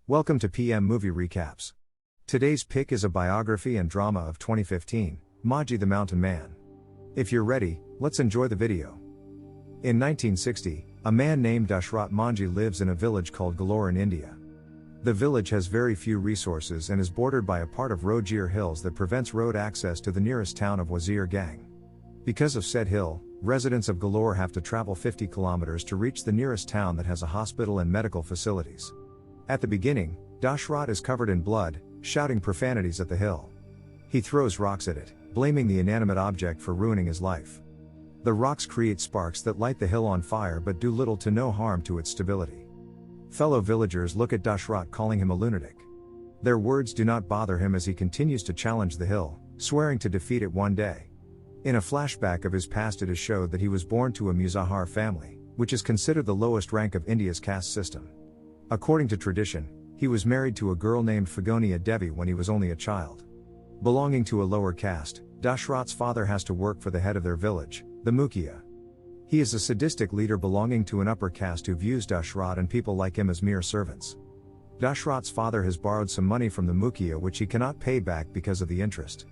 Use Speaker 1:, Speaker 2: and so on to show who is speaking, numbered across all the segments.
Speaker 1: Welcome to PM Movie Recaps. Today's pick is a biography and drama of 2015, Manji the Mountain Man. If you're ready, let's enjoy the video. In 1960, a man named Dashrath Manji lives in a village called Galore in India. The village has very few resources and is bordered by a part of Rogier Hills that prevents road access to the nearest town of Wazir Gang. Because of said hill, residents of Galore have to travel 50 kilometers to reach the nearest town that has a hospital and medical facilities. At the beginning, Dashrath is covered in blood, shouting profanities at the hill. He throws rocks at it, blaming the inanimate object for ruining his life. The rocks create sparks that light the hill on fire but do little to no harm to its stability. Fellow villagers look at Dashrath, calling him a lunatic. Their words do not bother him as he continues to challenge the hill, swearing to defeat it one day. In a flashback of his past, it is showed that he was born to a Muzahar family, which is considered the lowest rank of India's caste system. According to tradition, he was married to a girl named Fagonia Devi when he was only a child. Belonging to a lower caste, Dashrath's father has to work for the head of their village, the Mukhia. He is a sadistic leader belonging to an upper caste who views Dashrath and people like him as mere servants. Dashrath's father has borrowed some money from the Mukhia which he cannot pay back because of the interest.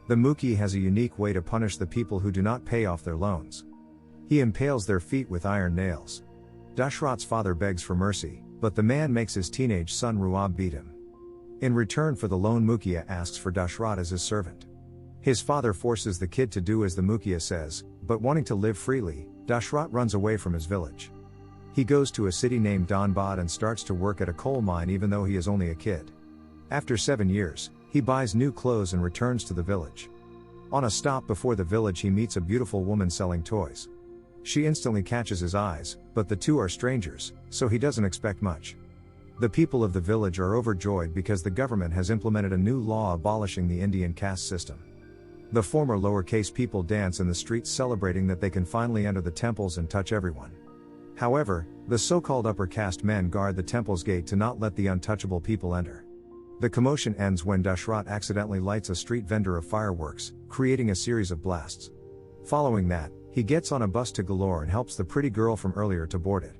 Speaker 1: The Mukhia has a unique way to punish the people who do not pay off their loans. He impales their feet with iron nails. Dashrath's father begs for mercy, but the man makes his teenage son Ruab beat him. In return for the loan, Mukhia asks for Dashrath as his servant. His father forces the kid to do as the Mukhia says, but wanting to live freely, Dashrath runs away from his village. He goes to a city named Dhanbad and starts to work at a coal mine even though he is only a kid. After 7 years, he buys new clothes and returns to the village. On a stop before the village, he meets a beautiful woman selling toys. She instantly catches his eyes, but the two are strangers, so he doesn't expect much. The people of the village are overjoyed because the government has implemented a new law abolishing the Indian caste system. The former lowercase people dance in the streets celebrating that they can finally enter the temples and touch everyone. However, the so-called upper caste men guard the temple's gate to not let the untouchable people enter. The commotion ends when Dashrath accidentally lights a street vendor of fireworks, creating a series of blasts. Following that, he gets on a bus to Galore and helps the pretty girl from earlier to board it.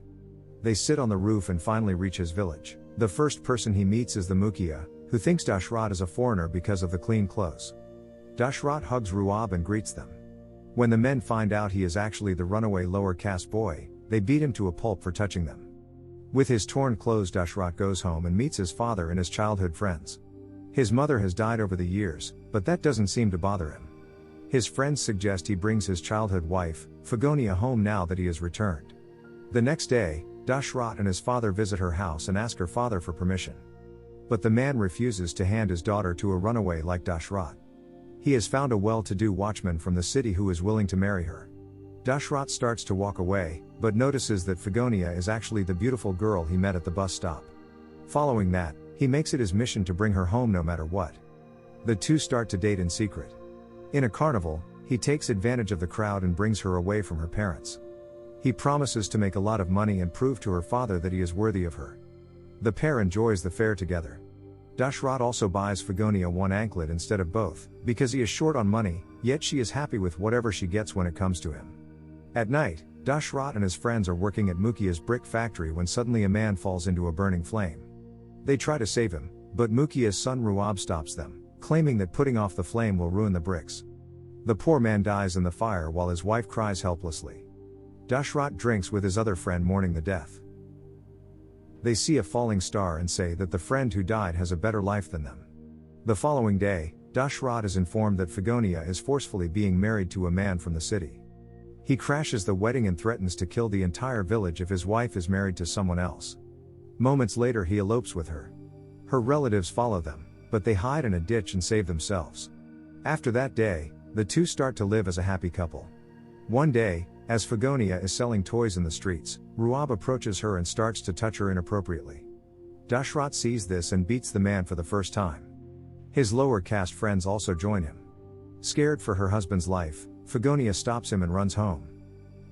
Speaker 1: They sit on the roof and finally reach his village. The first person he meets is the Mukhia, who thinks Dashrath is a foreigner because of the clean clothes. Dashrath hugs Ruab and greets them. When the men find out he is actually the runaway lower caste boy, they beat him to a pulp for touching them. With his torn clothes, Dashrath goes home and meets his father and his childhood friends. His mother has died over the years, but that doesn't seem to bother him. His friends suggest he brings his childhood wife, Fagonia, home now that he has returned. The next day, Dashrath and his father visit her house and ask her father for permission. But the man refuses to hand his daughter to a runaway like Dashrath. He has found a well-to-do watchman from the city who is willing to marry her. Dashrath starts to walk away, but notices that Fagonia is actually the beautiful girl he met at the bus stop. Following that, he makes it his mission to bring her home no matter what. The two start to date in secret. In a carnival, he takes advantage of the crowd and brings her away from her parents. He promises to make a lot of money and prove to her father that he is worthy of her. The pair enjoys the fair together. Dashrath also buys Fagonia one anklet instead of both, because he is short on money, yet she is happy with whatever she gets when it comes to him. At night, Dashrath and his friends are working at Mukhia's brick factory when suddenly a man falls into a burning flame. They try to save him, but Mukhia's son Ruab stops them, claiming that putting off the flame will ruin the bricks. The poor man dies in the fire while his wife cries helplessly. Dashrath drinks with his other friend mourning the death. They see a falling star and say that the friend who died has a better life than them. The following day, Dashrath is informed that Fagonia is forcefully being married to a man from the city. He crashes the wedding and threatens to kill the entire village if his wife is married to someone else. Moments later, he elopes with her. Her relatives follow them, but they hide in a ditch and save themselves. After that day, the two start to live as a happy couple. One day, as Fagonia is selling toys in the streets, Ruab approaches her and starts to touch her inappropriately. Dashrath sees this and beats the man for the first time. His lower caste friends also join him. Scared for her husband's life, Fagonia stops him and runs home.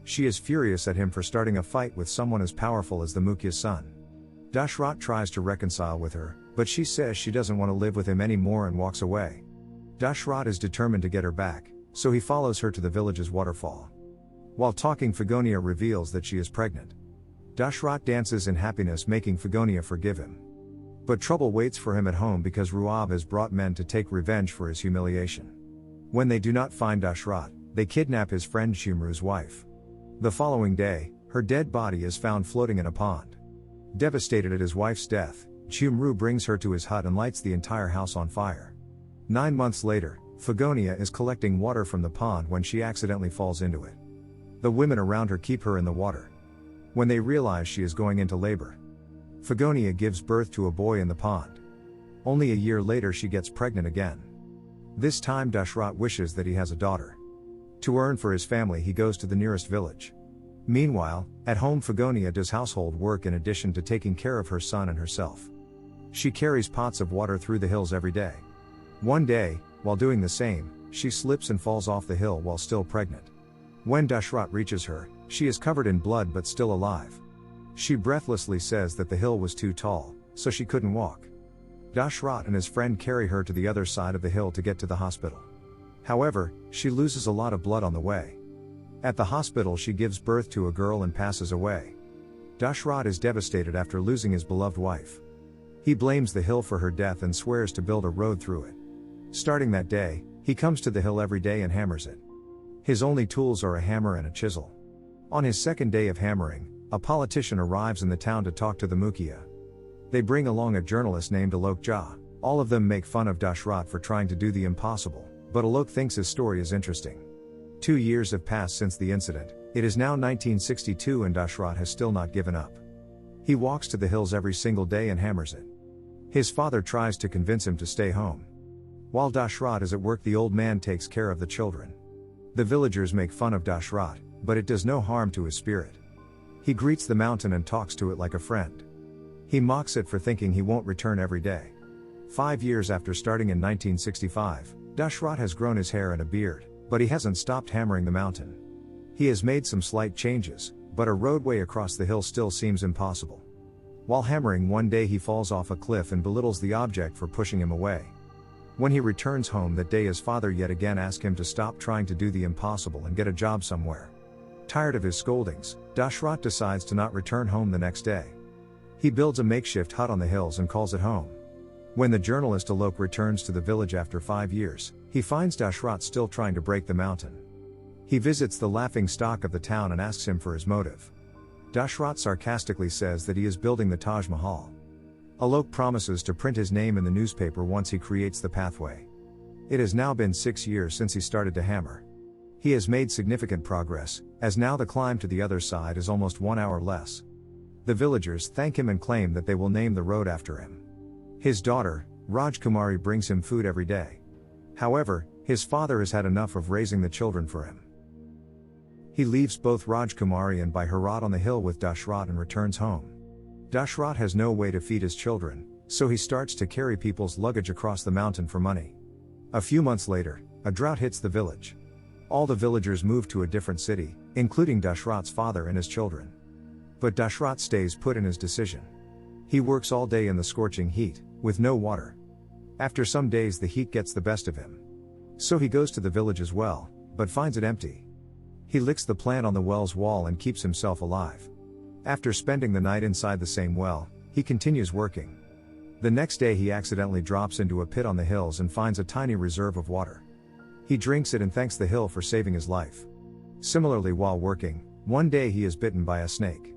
Speaker 1: She is furious at him for starting a fight with someone as powerful as the Mukhia's son. Dashrath tries to reconcile with her, but she says she doesn't want to live with him anymore and walks away. Dashrath is determined to get her back, so he follows her to the village's waterfall. While talking, Fagonia reveals that she is pregnant. Dashrath dances in happiness, making Fagonia forgive him. But trouble waits for him at home because Ruab has brought men to take revenge for his humiliation. When they do not find Dashrat, they kidnap his friend Shumru's wife. The following day, her dead body is found floating in a pond. Devastated at his wife's death, Shumru brings her to his hut and lights the entire house on fire. 9 months later, Fagonia is collecting water from the pond when she accidentally falls into it. The women around her keep her in the water. When they realize she is going into labor, Fagonia gives birth to a boy in the pond. Only a year later she gets pregnant again. This time Dashrat wishes that he has a daughter. To earn for his family he goes to the nearest village. Meanwhile, at home Fagonia does household work in addition to taking care of her son and herself. She carries pots of water through the hills every day. One day, while doing the same, she slips and falls off the hill while still pregnant. When Dashrat reaches her, she is covered in blood but still alive. She breathlessly says that the hill was too tall, so she couldn't walk. Dashrat and his friend carry her to the other side of the hill to get to the hospital. However, she loses a lot of blood on the way. At the hospital she gives birth to a girl and passes away. Dashrat is devastated after losing his beloved wife. He blames the hill for her death and swears to build a road through it. Starting that day, he comes to the hill every day and hammers it. His only tools are a hammer and a chisel. On his second day of hammering, a politician arrives in the town to talk to the Mukhia. They bring along a journalist named Alok Jha. All of them make fun of Dashrat for trying to do the impossible, but Alok thinks his story is interesting. 2 years have passed since the incident. It is now 1962 and Dashrat has still not given up. He walks to the hills every single day and hammers it. His father tries to convince him to stay home. While Dashrat is at work, the old man takes care of the children. The villagers make fun of Dashrat, but it does no harm to his spirit. He greets the mountain and talks to it like a friend. He mocks it for thinking he won't return every day. 5 years after starting in 1965, Dashrat has grown his hair and a beard, but he hasn't stopped hammering the mountain. He has made some slight changes, but a roadway across the hill still seems impossible. While hammering one day he falls off a cliff and belittles the object for pushing him away. When he returns home that day his father yet again asks him to stop trying to do the impossible and get a job somewhere. Tired of his scoldings, Dashrat decides to not return home the next day. He builds a makeshift hut on the hills and calls it home. When the journalist Alok returns to the village after 5 years, he finds Dashrat still trying to break the mountain. He visits the laughing stock of the town and asks him for his motive. Dashrat sarcastically says that he is building the Taj Mahal. Alok promises to print his name in the newspaper once he creates the pathway. It has now been 6 years since he started to hammer. He has made significant progress, as now the climb to the other side is almost 1 hour less. The villagers thank him and claim that they will name the road after him. His daughter, Rajkumari, brings him food every day. However, his father has had enough of raising the children for him. He leaves both Rajkumari and Bharat on the hill with Dashrat and returns home. Dashrat has no way to feed his children, so he starts to carry people's luggage across the mountain for money. A few months later, a drought hits the village. All the villagers move to a different city, including Dashrat's father and his children. But Dashrat stays put in his decision. He works all day in the scorching heat, with no water. After some days the heat gets the best of him. So he goes to the village's well, but finds it empty. He licks the plant on the well's wall and keeps himself alive. After spending the night inside the same well, he continues working. The next day he accidentally drops into a pit on the hills and finds a tiny reserve of water. He drinks it and thanks the hill for saving his life. Similarly, while working, one day he is bitten by a snake.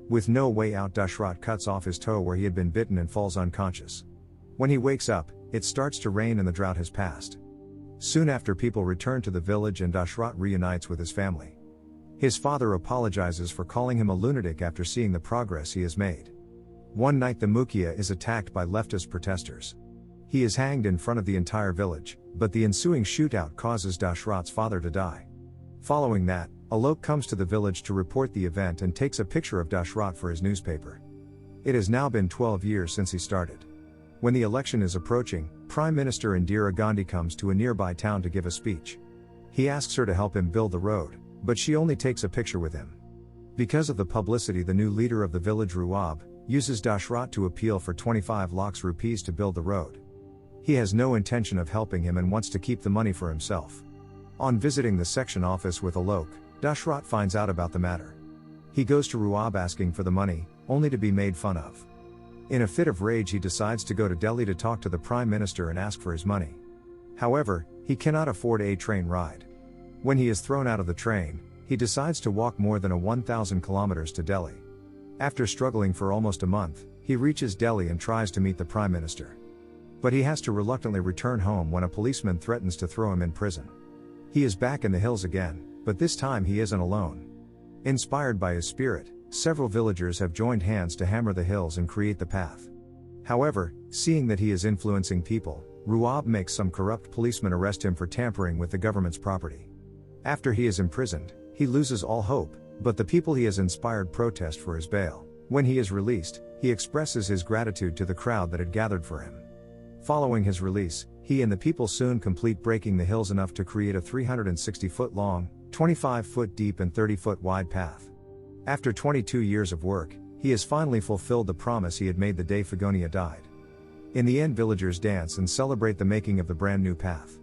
Speaker 1: With no way out, Dashrat cuts off his toe where he had been bitten and falls unconscious. When he wakes up, it starts to rain and the drought has passed. Soon after, people return to the village and Dashrat reunites with his family. His father apologizes for calling him a lunatic after seeing the progress he has made. One night the Mukhia is attacked by leftist protesters. He is hanged in front of the entire village, but the ensuing shootout causes Dashrat's father to die. Following that, Alok comes to the village to report the event and takes a picture of Dashrat for his newspaper. It has now been 12 years since he started. When the election is approaching, Prime Minister Indira Gandhi comes to a nearby town to give a speech. He asks her to help him build the road, but she only takes a picture with him. Because of the publicity, the new leader of the village, Ruab, uses Dashrat to appeal for 25 lakhs rupees to build the road. He has no intention of helping him and wants to keep the money for himself. On visiting the section office with Alok, Dashrat finds out about the matter. He goes to Ruab asking for the money, only to be made fun of. In a fit of rage, he decides to go to Delhi to talk to the Prime Minister and ask for his money. However, he cannot afford a train ride. When he is thrown out of the train, he decides to walk more than 1,000 kilometers to Delhi. After struggling for almost a month, he reaches Delhi and tries to meet the Prime Minister. But he has to reluctantly return home when a policeman threatens to throw him in prison. He is back in the hills again, but this time he isn't alone. Inspired by his spirit, several villagers have joined hands to hammer the hills and create the path. However, seeing that he is influencing people, Ruab makes some corrupt policemen arrest him for tampering with the government's property. After he is imprisoned, he loses all hope, but the people he has inspired protest for his bail. When he is released, he expresses his gratitude to the crowd that had gathered for him. Following his release, he and the people soon complete breaking the hills enough to create a 360-foot long, 25-foot deep and 30-foot wide path. After 22 years of work, he has finally fulfilled the promise he had made the day Fagonia died. In the end, villagers dance and celebrate the making of the brand new path.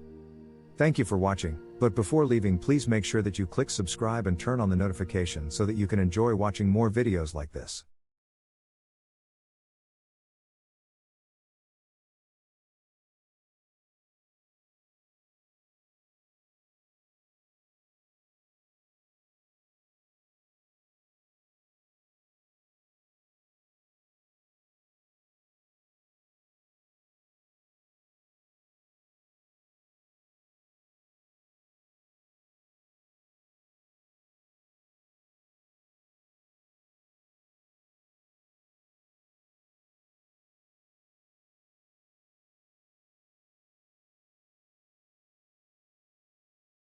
Speaker 1: Thank you for watching, but before leaving, please make sure that you click subscribe and turn on the notification so that you can enjoy watching more videos like this.